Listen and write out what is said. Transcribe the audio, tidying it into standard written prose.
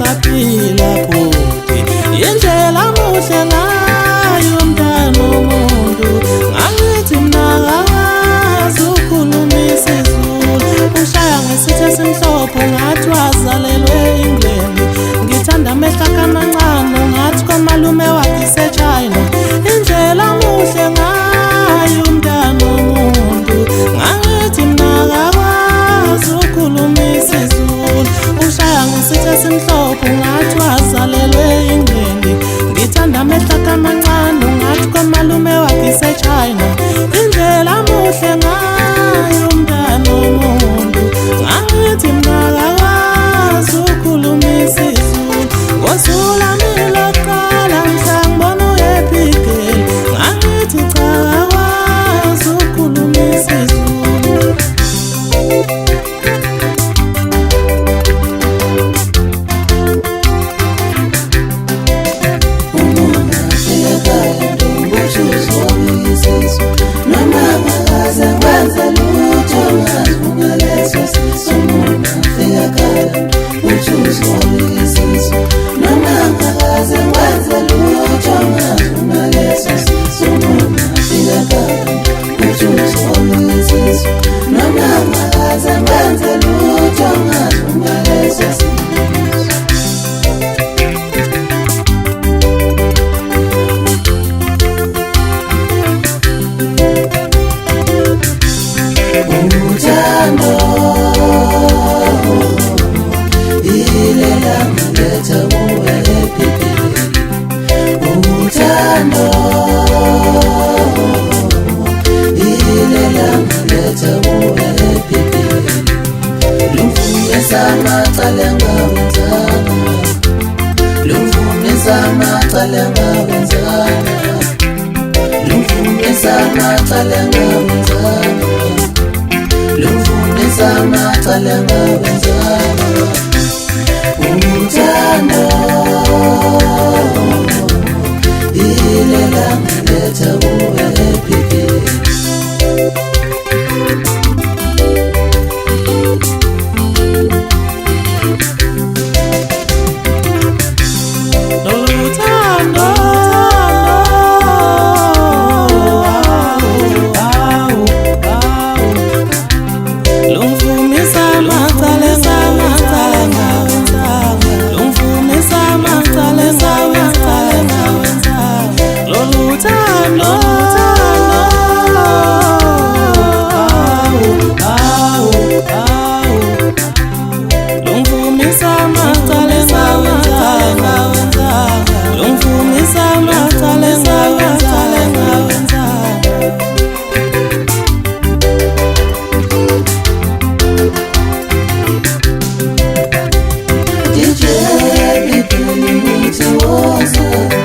uyaphila futhi indlela muhle ngayo mntana womuntu ngakithi mina akazi ukhuluma isiZulu ushaya ngesithi esimhlophe ngathi wazalelwe England ngithanda amehlo akamancane ngathi komalume wakhe eseChina indlela muhle ngayo mntana womuntu ngakithi mina akazi ukhuluma isiZulu ushaya ngesithi esimhlophe ngathi wazalelwe England ngithanda amehlo akamancane ngathi komalume wakhe eseChina indlela muhle ngayo mntana womuntu ngakithi mina akazi ukhuluma isiZulu ngosula mina qala mhla ngibona uyephigeli ngakithi cha akazi ukhuluma isiZulu DJ Biggie,